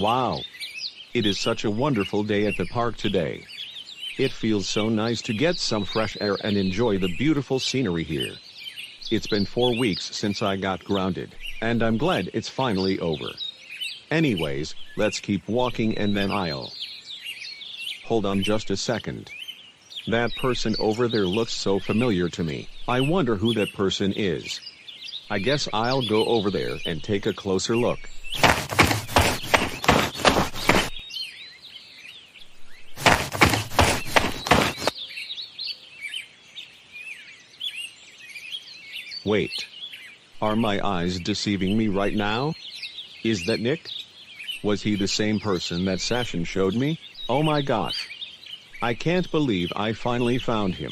Wow. It is such a wonderful day at the park today. It feels so nice to get some fresh air and enjoy the beautiful scenery here. It's been 4 weeks since I got grounded, and I'm glad it's finally over. Anyways, let's keep walking and then I'll... Hold on just a second. That person over there looks so familiar to me. I wonder who that person is. I guess I'll go over there and take a closer look. Wait. Are my eyes deceiving me right now? Is that Nick? Was he the same person that Sashin showed me? Oh my gosh. I can't believe I finally found him.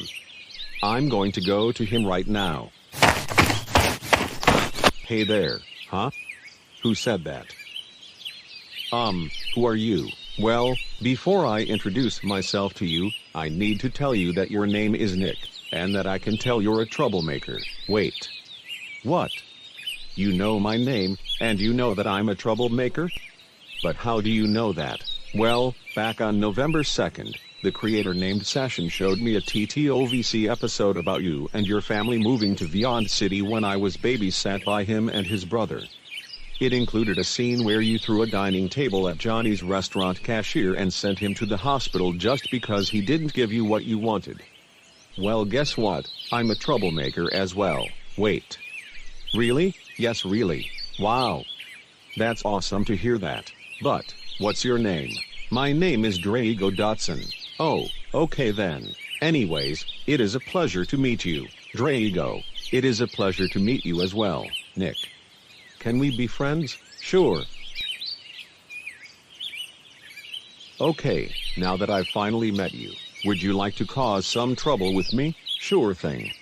I'm going to go to him right now. Hey there, huh? Who said that? Who are you? Well, before I introduce myself to you, I need to tell you that your name is Nick, and that I can tell you're a troublemaker. Wait. What? You know my name, and you know that I'm a troublemaker? But how do you know that? Well, back on November 2nd, the creator named Sashin showed me a TTOVC episode about you and your family moving to Vyond City when I was babysat by him and his brother. It included a scene where you threw a dining table at Johnny's restaurant cashier and sent him to the hospital just because he didn't give you what you wanted. Well, guess what? I'm a troublemaker as well. Wait. Really? Yes, really. Wow. That's awesome to hear that. But, what's your name? My name is Draigo Dotson. Oh, okay then. Anyways, it is a pleasure to meet you, Draigo. It is a pleasure to meet you as well, Nick. Can we be friends? Sure. Okay, now that I've finally met you, would you like to cause some trouble with me? Sure thing.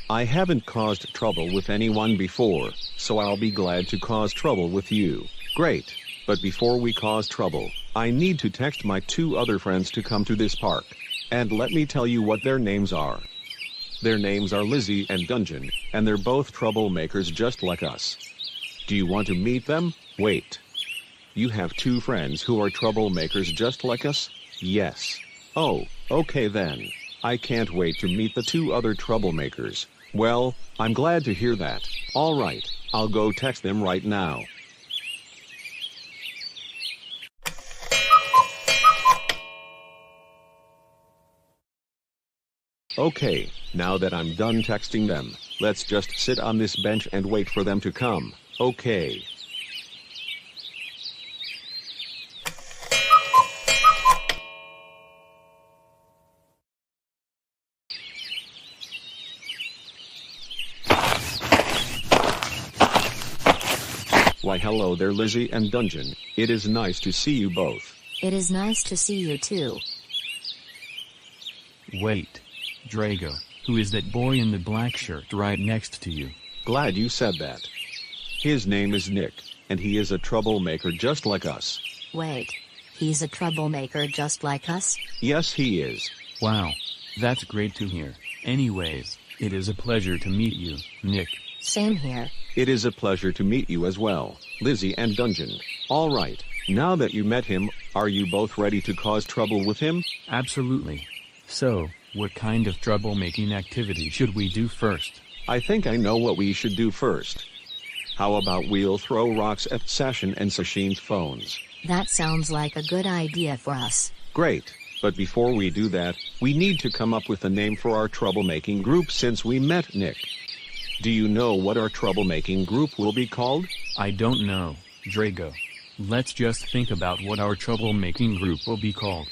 I haven't caused trouble with anyone before, so I'll be glad to cause trouble with you. Great. But before we cause trouble, I need to text my 2 other friends to come to this park. And let me tell you what their names are. Their names are Lizzie and Dungeon, and they're both troublemakers just like us. Do you want to meet them? Wait. You have 2 friends who are troublemakers just like us? Yes. Oh, okay then. I can't wait to meet the 2 other troublemakers. Well, I'm glad to hear that. Alright, I'll go text them right now. Okay, now that I'm done texting them, let's just sit on this bench and wait for them to come, okay? Why hello there Lizzie and Dungeon, it is nice to see you both. It is nice to see you too. Wait. Draigo, who is that boy in the black shirt right next to you? Glad you said that. His name is Nick, and he is a troublemaker just like us. Wait. He's a troublemaker just like us? Yes, he is. Wow. That's great to hear. Anyways, it is a pleasure to meet you, Nick. Same here. It is a pleasure to meet you as well, Lizzie and Dungeon. Alright, now that you met him, are you both ready to cause trouble with him? Absolutely. So, what kind of troublemaking activity should we do first? I think I know what we should do first. How about we'll throw rocks at Sashin and Sashin's phones? That sounds like a good idea for us. Great, but before we do that, we need to come up with a name for our troublemaking group since we met Nick. Do you know what our troublemaking group will be called? I don't know, Draigo. Let's just think about what our troublemaking group will be called.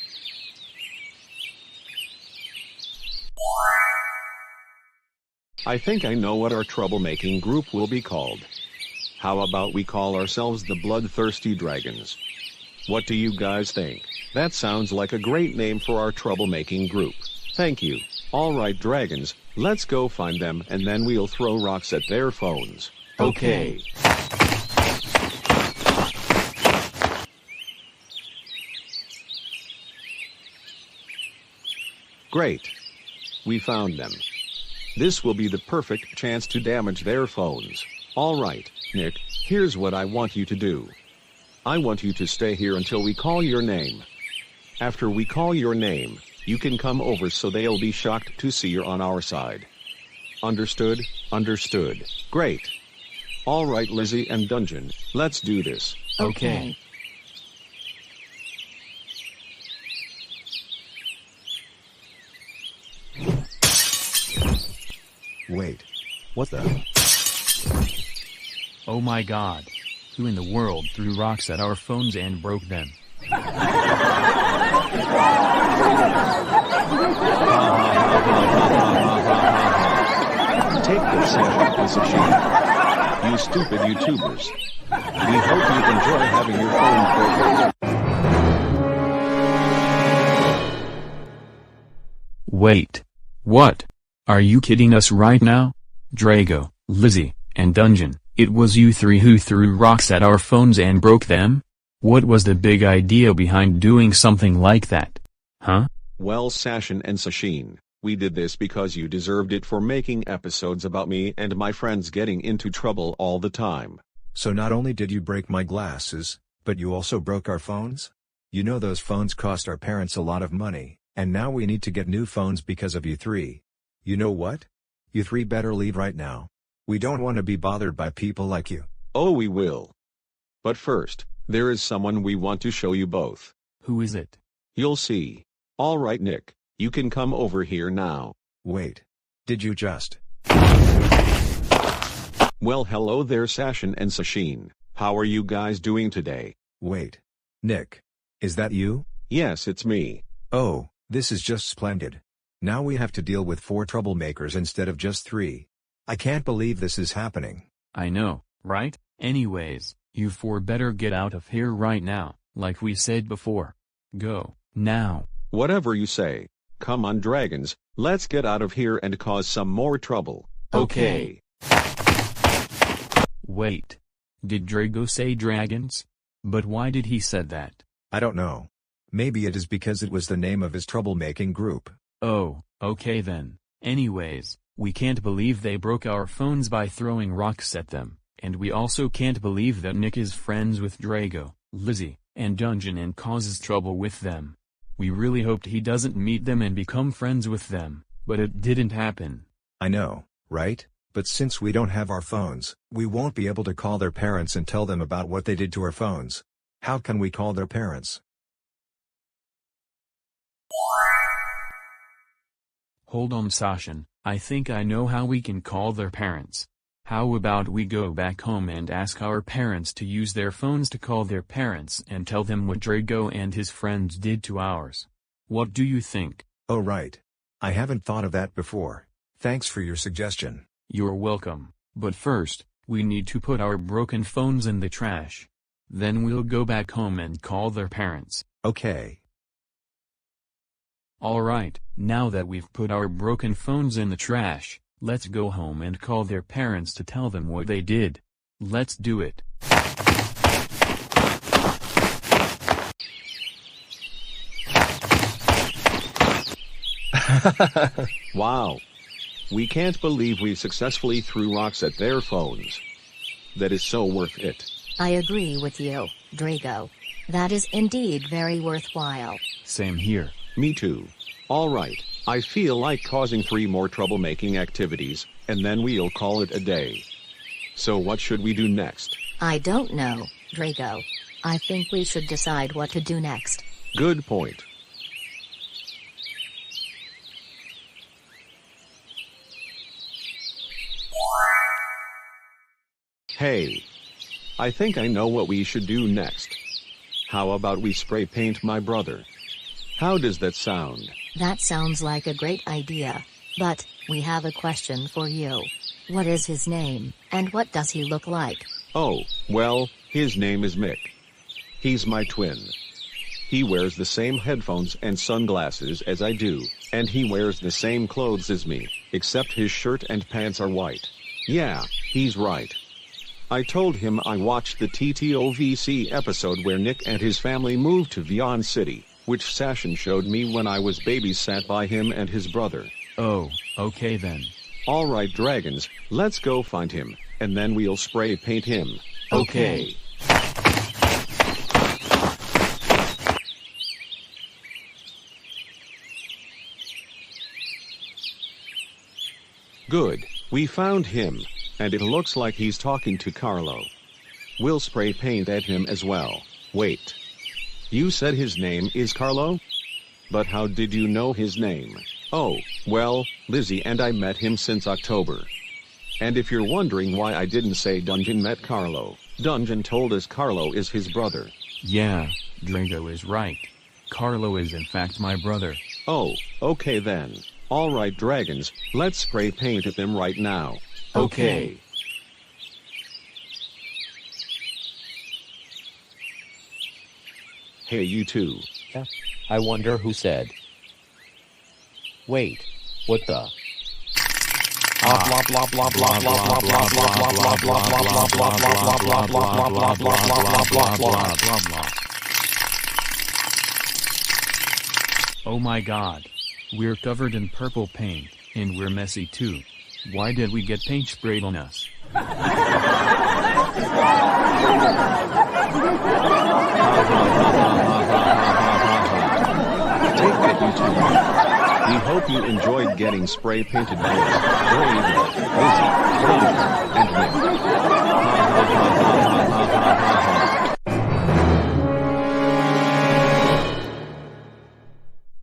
I think I know what our troublemaking group will be called. How about we call ourselves the Bloodthirsty Dragons? What do you guys think? That sounds like a great name for our troublemaking group. Thank you. Alright dragons, let's go find them and then we'll throw rocks at their phones. Okay. Great. We found them. This will be the perfect chance to damage their phones. Alright, Nick, here's what I want you to do. I want you to stay here until we call your name. After we call your name, you can come over so they'll be shocked to see you're on our side. Understood? Understood. Great. All right, Lizzie and Dungeon, let's do this. Okay. Wait. What the? Oh my god. Who in the world threw rocks at our phones and broke them? Take this, Sasha and Sashimi. You stupid YouTubers. We hope you enjoy having your phone broken. Wait. What? Are you kidding us right now? Draigo, Lizzie, and Dungeon, it was you three who threw rocks at our phones and broke them? What was the big idea behind doing something like that? Huh? Well, Sashin and Sashin, we did this because you deserved it for making episodes about me and my friends getting into trouble all the time. So not only did you break my glasses, but you also broke our phones? You know those phones cost our parents a lot of money, and now we need to get new phones because of you three. You know what? You three better leave right now. We don't want to be bothered by people like you. Oh, we will. But first, there is someone we want to show you both. Who is it? You'll see. All right, Nick, you can come over here now. Wait. Did you just? Well, hello there, Sashin and Sashin. How are you guys doing today? Wait. Nick. Is that you? Yes, it's me. Oh, this is just splendid. Now we have to deal with 4 troublemakers instead of just 3. I can't believe this is happening. I know, right? Anyways, you four better get out of here right now, like we said before. Go, now. Whatever you say. Come on, dragons, let's get out of here and cause some more trouble. Okay. Wait. Did Draigo say dragons? But why did he said that? I don't know. Maybe it is because it was the name of his troublemaking group. Oh, okay then. Anyways, we can't believe they broke our phones by throwing rocks at them, and we also can't believe that Nick is friends with Draigo, Lizzie, and Dungeon and causes trouble with them. We really hoped he doesn't meet them and become friends with them, but it didn't happen. I know, right? But since we don't have our phones, we won't be able to call their parents and tell them about what they did to our phones. How can we call their parents? Hold on, Sashin, I think I know how we can call their parents. How about we go back home and ask our parents to use their phones to call their parents and tell them what Draigo and his friends did to ours? What do you think? Oh right. I haven't thought of that before. Thanks for your suggestion. You're welcome, but first, we need to put our broken phones in the trash. Then we'll go back home and call their parents. Okay. Alright, now that we've put our broken phones in the trash, let's go home and call their parents to tell them what they did. Let's do it. Wow. We can't believe we successfully threw rocks at their phones. That is so worth it. I agree with you, Draigo. That is indeed very worthwhile. Same here. Me too. Alright, I feel like causing 3 more troublemaking activities, and then we'll call it a day. So what should we do next? I don't know, Draigo. I think we should decide what to do next. Good point. Hey. I think I know what we should do next. How about we spray paint my brother? How does that sound? That sounds like a great idea. But, we have a question for you. What is his name, and what does he look like? Oh, well, his name is Mick. He's my twin. He wears the same headphones and sunglasses as I do, and he wears the same clothes as me, except his shirt and pants are white. Yeah, he's right. I told him I watched the TTOVC episode where Nick and his family moved to Vyond City, which Sashin showed me when I was babysat by him and his brother. Oh, okay then. Alright dragons, let's go find him, and then we'll spray paint him. Okay. Good, we found him, and it looks like he's talking to Carlo. We'll spray paint at him as well. Wait. You said his name is Carlo? But how did you know his name? Oh, well, Lizzie and I met him since October. And if you're wondering why I didn't say Dungeon met Carlo, Dungeon told us Carlo is his brother. Yeah, Draigo is right. Carlo is in fact my brother. Oh, okay then. Alright dragons, let's spray paint at them right now. Okay. Hey you two. I wonder who said. Wait, what the? Oh my god. We're covered in purple paint, and we're messy too. Why did we get paint sprayed on us? Take that, you two. We hope you enjoyed getting spray painted by us. Draigo, Lizzie, Dungeon, and Nick.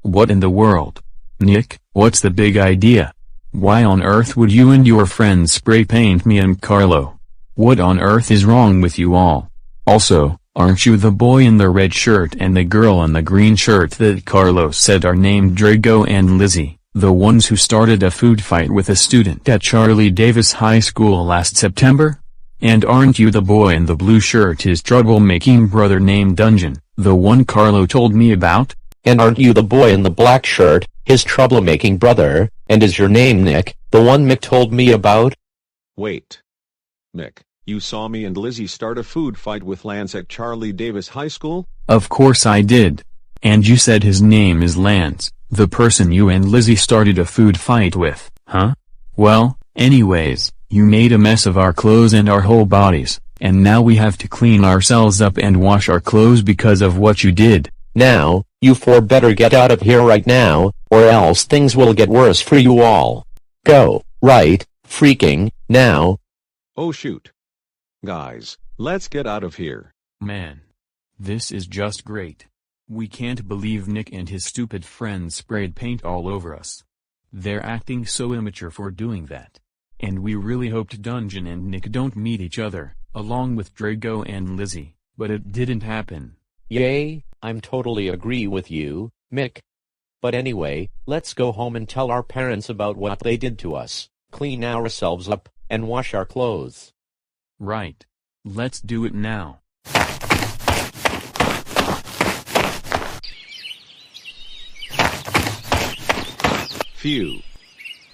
What in the world? Nick, what's the big idea? Why on earth would you and your friends spray paint me and Carlo? What on earth is wrong with you all? Also, aren't you the boy in the red shirt and the girl in the green shirt that Carlo said are named Draigo and Lizzie, the ones who started a food fight with a student at Charlie Davis High School last September? And aren't you the boy in the blue shirt his troublemaking brother named Dungeon, the one Carlo told me about? And aren't you the boy in the black shirt, his troublemaking brother, and is your name Nick, the one Mick told me about? Wait. Mick, you saw me and Lizzie start a food fight with Lance at Charlie Davis High School? Of course I did. And you said his name is Lance, the person you and Lizzie started a food fight with, huh? Well, anyways, you made a mess of our clothes and our whole bodies, and now we have to clean ourselves up and wash our clothes because of what you did. Now, you four better get out of here right now, or else things will get worse for you all. Go, right, freaking, now. Oh shoot. Guys, let's get out of here. Man. This is just great. We can't believe Nick and his stupid friends sprayed paint all over us. They're acting so immature for doing that. And we really hoped Dungeon and Nick don't meet each other, along with Draigo and Lizzie, but it didn't happen. Yay, I'm totally agree with you, Mick. But anyway, let's go home and tell our parents about what they did to us, clean ourselves up, and wash our clothes. Right. Let's do it now. Phew.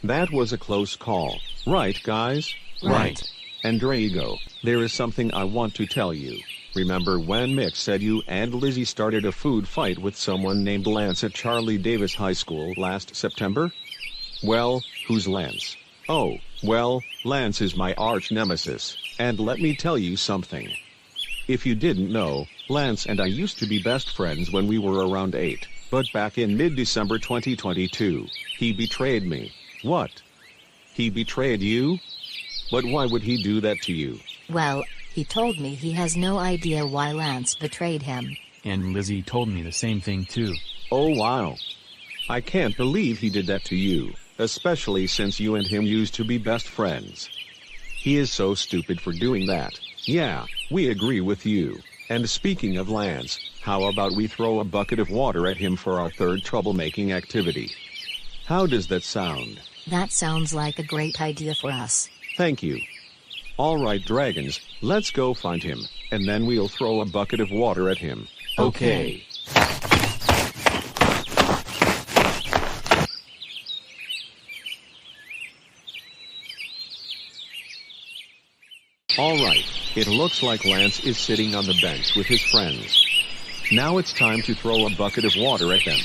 That was a close call, right guys? Right. And Draigo, there is something I want to tell you. Remember when Mick said you and Lizzie started a food fight with someone named Lance at Charlie Davis High School last September? Well, who's Lance? Oh, well, Lance is my arch nemesis, and let me tell you something. If you didn't know, Lance and I used to be best friends when we were around 8, but back in mid-December 2022, he betrayed me. What? He betrayed you? But why would he do that to you? Well, he told me he has no idea why Lance betrayed him. And Lizzie told me the same thing too. Oh wow. I can't believe he did that to you, especially since you and him used to be best friends. He is so stupid for doing that. Yeah, we agree with you. And speaking of Lance, how about we throw a bucket of water at him for our third troublemaking activity? How does that sound? That sounds like a great idea for us. Thank you. Alright dragons, let's go find him, and then we'll throw a bucket of water at him. Okay. Alright, it looks like Lance is sitting on the bench with his friends. Now it's time to throw a bucket of water at them.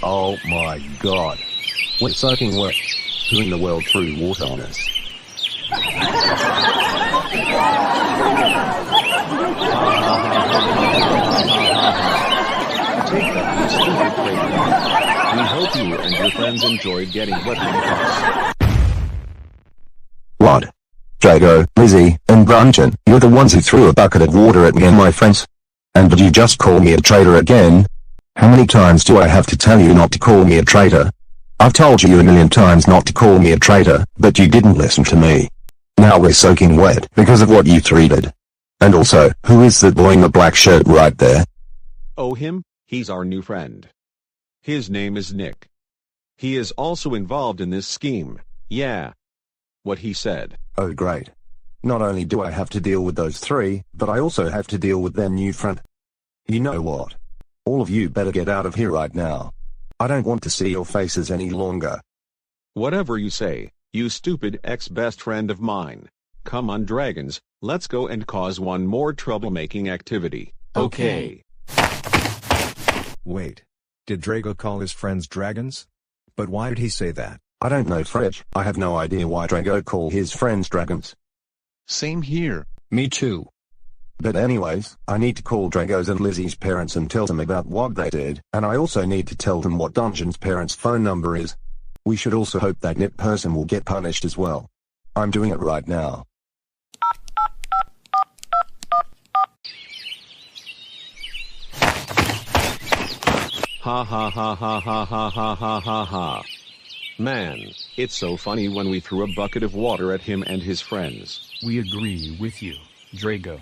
Oh my god. We're soaking wet. Who in the world threw water on us? We hope you and your friends enjoyed getting wet with us. What? Draigo, Lizzie, and Brunchen, you're the ones who threw a bucket of water at me and my friends? And did you just call me a traitor again? How many times do I have to tell you not to call me a traitor? I've told you a million times not to call me a traitor, but you didn't listen to me. Now we're soaking wet because of what you three did. And also, who is that boy in the black shirt right there? Oh, him? He's our new friend. His name is Nick. He is also involved in this scheme, yeah. What he said. Oh great. Not only do I have to deal with those three, but I also have to deal with their new friend. You know what? All of you better get out of here right now. I don't want to see your faces any longer. Whatever you say, you stupid ex-best friend of mine. Come on dragons, let's go and cause one more troublemaking activity. Okay. Wait. Did Draigo call his friends dragons? But why did he say that? I don't know, Fredge. I have no idea why Draigo called his friends dragons. Same here. Me too. But anyways, I need to call Draigo's and Lizzie's parents and tell them about what they did, and I also need to tell them what Dungeon's parents' phone number is. We should also hope that Nip person will get punished as well. I'm doing it right now. Ha ha ha ha ha ha ha ha ha ha. Man, it's so funny when we threw a bucket of water at him and his friends. We agree with you, Draigo.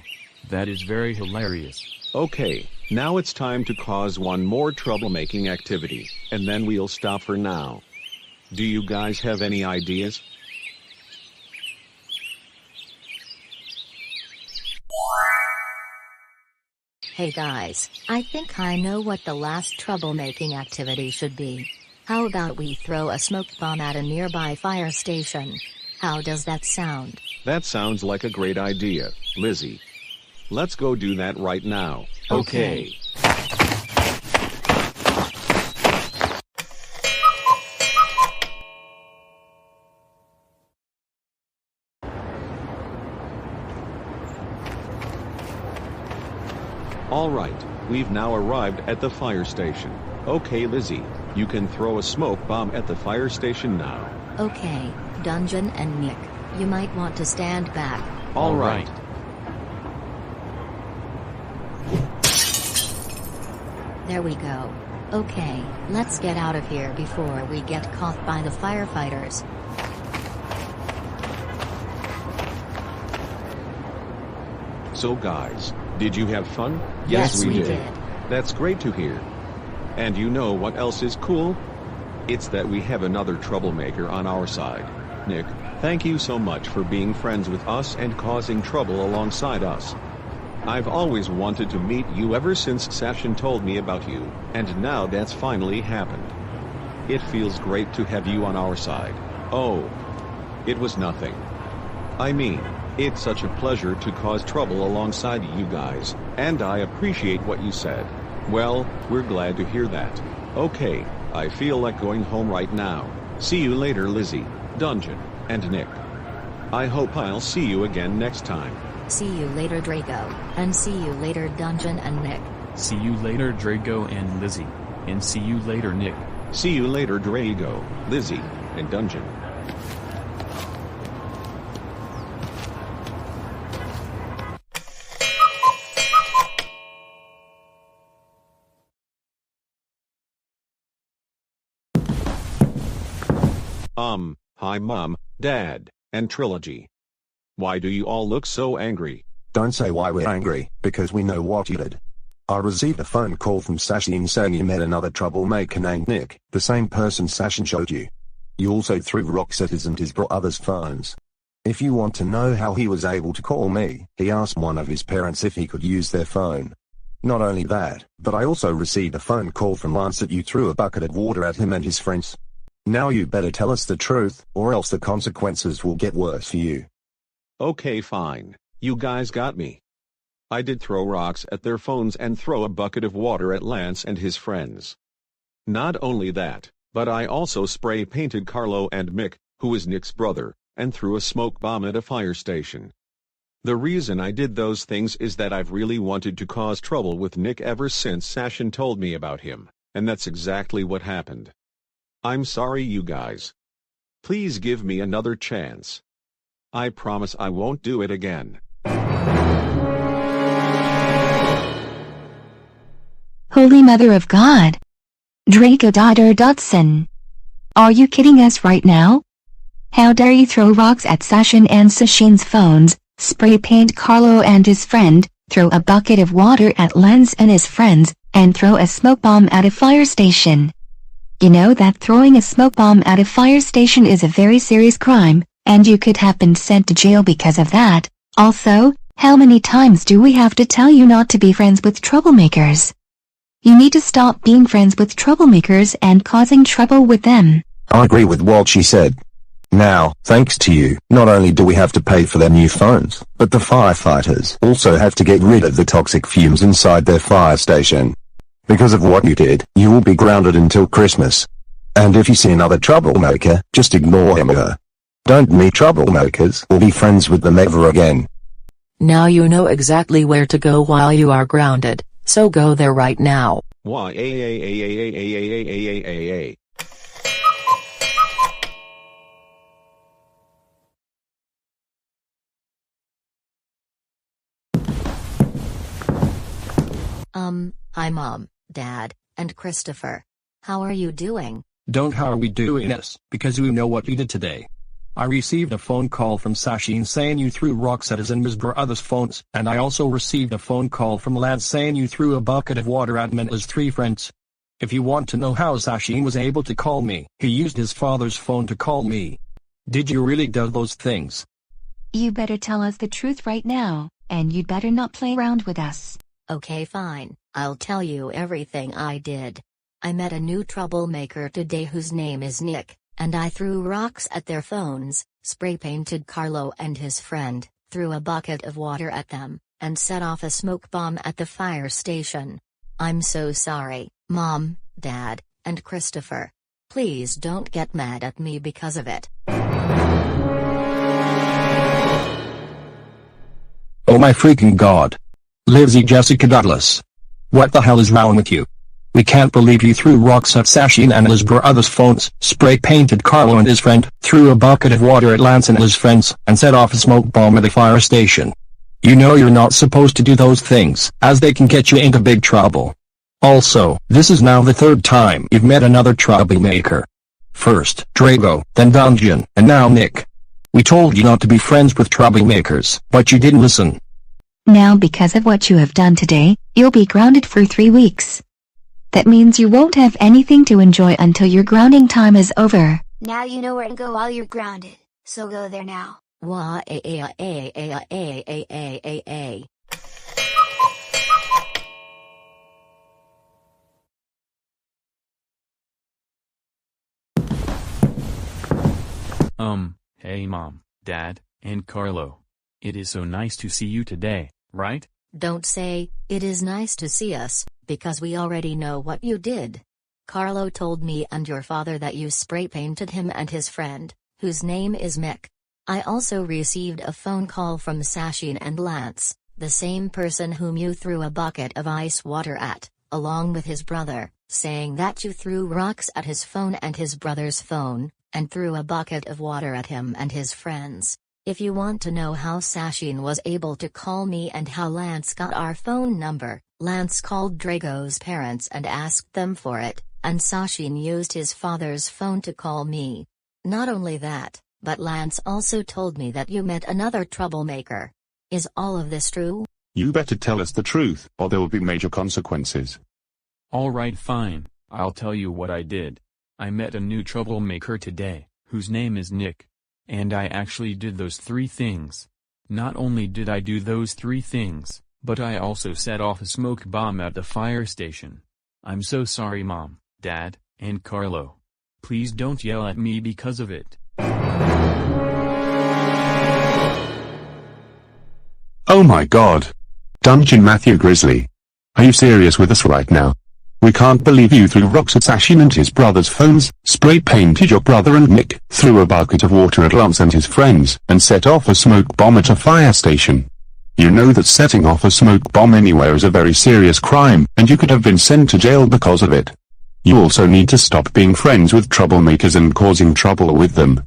That is very hilarious. Okay, now it's time to cause one more troublemaking activity, and then we'll stop for now. Do you guys have any ideas? Hey guys, I think I know what the last troublemaking activity should be. How about we throw a smoke bomb at a nearby fire station? How does that sound? That sounds like a great idea, Lizzie. Let's go do that right now. Okay. Alright, we've now arrived at the fire station. Okay Lizzie, you can throw a smoke bomb at the fire station now. Okay, Dungeon and Nick, you might want to stand back. Alright. There we go. Okay, let's get out of here before we get caught by the firefighters. So guys, did you have fun? Yes, we did. That's great to hear. And you know what else is cool? It's that we have another troublemaker on our side. Nick, thank you so much for being friends with us and causing trouble alongside us. I've always wanted to meet you ever since Sashin told me about you, and now that's finally happened. It feels great to have you on our side. Oh, it was nothing. I mean, it's such a pleasure to cause trouble alongside you guys, and I appreciate what you said. Well, we're glad to hear that. Okay, I feel like going home right now. See you later Lizzie, Dungeon, and Nick. I hope I'll see you again next time. See you later Draigo, and see you later Dungeon and Nick. See you later Draigo and Lizzie. And see you later Nick. See you later Draigo, Lizzie, and Dungeon. Hi Mom, Dad, and Trilogy. Why do you all look so angry? Don't say why we're angry, because we know what you did. I received a phone call from Sashin saying you met another troublemaker named Nick, the same person Sashin showed you. You also threw rocks at his and his brother's phones. If you want to know how he was able to call me, he asked one of his parents if he could use their phone. Not only that, but I also received a phone call from Lance that you threw a bucket of water at him and his friends. Now you better tell us the truth, or else the consequences will get worse for you. Okay fine, you guys got me. I did throw rocks at their phones and throw a bucket of water at Lance and his friends. Not only that, but I also spray painted Carlo and Mick, who is Nick's brother, and threw a smoke bomb at a fire station. The reason I did those things is that I've really wanted to cause trouble with Nick ever since Sashin told me about him. and that's exactly what happened. I'm sorry, you guys. Please give me another chance. I promise I won't do it again. Holy Mother of God! Draigo Dodson! Are you kidding us right now? How dare you throw rocks at Sashin and Sashin's phones, spray paint Carlo and his friend, throw a bucket of water at Lance and his friends, and throw a smoke bomb at a fire station. You know that throwing a smoke bomb at a fire station is a very serious crime, and you could have been sent to jail because of that. Also, how many times do we have to tell you not to be friends with troublemakers? You need to stop being friends with troublemakers and causing trouble with them. I agree with what she said. Now, thanks to you, not only do we have to pay for their new phones, but the firefighters also have to get rid of the toxic fumes inside their fire station. Because of what you did, you will be grounded until Christmas. And if you see another troublemaker, just ignore him or her. Don't meet troublemakers or be friends with them ever again. Now you know exactly where to go while you are grounded, so go there right now. Why? Hi Mom, Dad, and Christopher. How are you doing? Don't how are we doing this, because we know what you did today. I received a phone call from Sashin saying you threw rocks at his and his brother's phones, and I also received a phone call from Lance saying you threw a bucket of water at him and his 3 friends. If you want to know how Sashin was able to call me, he used his father's phone to call me. Did you really do those things? You better tell us the truth right now, and you'd better not play around with us. Okay, fine, I'll tell you everything I did. I met a new troublemaker today whose name is Nick, and I threw rocks at their phones, spray-painted Carlo and his friend, threw a bucket of water at them, and set off a smoke bomb at the fire station. I'm so sorry, Mom, Dad, and Christopher. Please don't get mad at me because of it. Oh my freaking god. Lizzie Jessica Douglas. What the hell is wrong with you? We can't believe you threw rocks at Sashin and his brother's phones, spray-painted Carlo and his friend, threw a bucket of water at Lance and his friends, and set off a smoke bomb at the fire station. You know you're not supposed to do those things, as they can get you into big trouble. Also, this is now the 3rd time you've met another troublemaker. First, Draigo, then Dungeon, and now Nick. We told you not to be friends with troublemakers, but you didn't listen. Now because of what you have done today, you'll be grounded for 3 weeks. That means you won't have anything to enjoy until your grounding time is over. Now you know where to go while you're grounded, so go there now. Hey Mom, Dad, and Carlo. It is so nice to see you today, right? Don't say, it is nice to see us, because we already know what you did. Carlo told me and your father that you spray-painted him and his friend, whose name is Mick. I also received a phone call from Sashin and Lance, the same person whom you threw a bucket of ice water at, along with his brother, saying that you threw rocks at his phone and his brother's phone, and threw a bucket of water at him and his friends. If you want to know how Sashin was able to call me and how Lance got our phone number, Lance called Draigo's parents and asked them for it, and Sashin used his father's phone to call me. Not only that, but Lance also told me that you met another troublemaker. Is all of this true? You better tell us the truth, or there will be major consequences. Alright, fine, I'll tell you what I did. I met a new troublemaker today, whose name is Nick. And I actually did those 3 things. Not only did I do those 3 things, but I also set off a smoke bomb at the fire station. I'm so sorry Mom, Dad, and Carlo. Please don't yell at me because of it. Oh my god. Dungeon Matthew Grizzly. Are you serious with us right now? We can't believe you threw rocks at Sashin and his brother's phones, spray-painted your brother and Nick, threw a bucket of water at Lance and his friends, and set off a smoke bomb at a fire station. You know that setting off a smoke bomb anywhere is a very serious crime, and you could have been sent to jail because of it. You also need to stop being friends with troublemakers and causing trouble with them.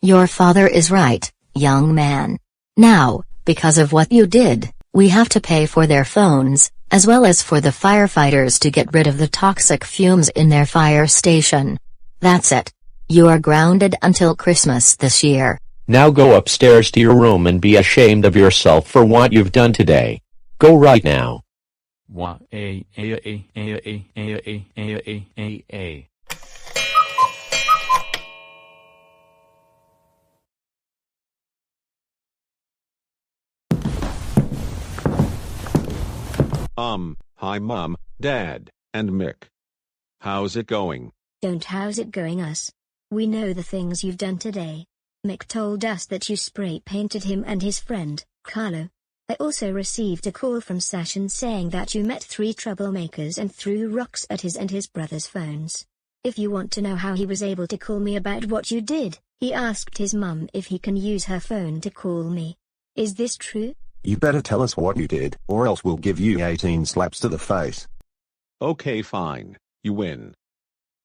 Your father is right, young man. Now, because of what you did, we have to pay for their phones, as well as for the firefighters to get rid of the toxic fumes in their fire station. That's it. You are grounded until Christmas this year. Now go upstairs to your room and be ashamed of yourself for what you've done today. Go right now. Hi Mom, Dad, and Mick. How's it going? Don't how's it going us. We know the things you've done today. Mick told us that you spray painted him and his friend, Carlo. I also received a call from Sashin saying that you met 3 troublemakers and threw rocks at his and his brother's phones. If you want to know how he was able to call me about what you did, he asked his mum if he can use her phone to call me. Is this true? You better tell us what you did, or else we'll give you 18 slaps to the face. Okay, fine. You win.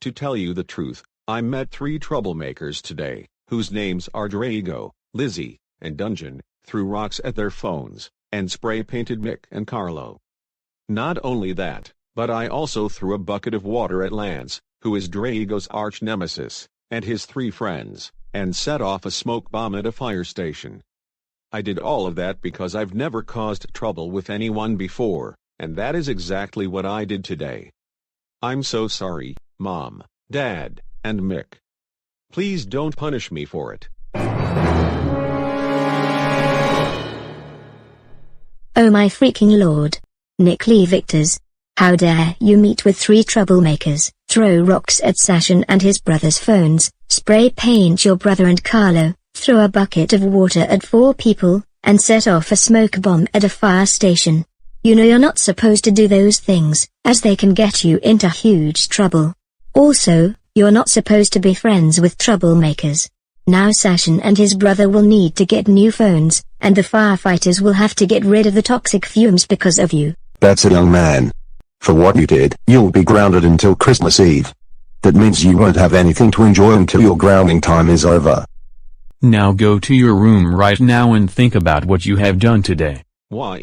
To tell you the truth, I met 3 troublemakers today, whose names are Draigo, Lizzie, and Dungeon, threw rocks at their phones, and spray-painted Mick and Carlo. Not only that, but I also threw a bucket of water at Lance, who is Draigo's arch-nemesis, and his 3 friends, and set off a smoke bomb at a fire station. I did all of that because I've never caused trouble with anyone before, and that is exactly what I did today. I'm so sorry, Mom, Dad, and Mick. Please don't punish me for it. Oh my freaking lord. Nick Lee Victors. How dare you meet with 3 troublemakers, throw rocks at Sashin and his brother's phones, spray paint your brother and Carlo, throw a bucket of water at 4 people, and set off a smoke bomb at a fire station. You know you're not supposed to do those things, as they can get you into huge trouble. Also, you're not supposed to be friends with troublemakers. Now Sashin and his brother will need to get new phones, and the firefighters will have to get rid of the toxic fumes because of you. That's a young man. For what you did, you'll be grounded until Christmas Eve. That means you won't have anything to enjoy until your grounding time is over. Now go to your room right now and think about what you have done today. Why?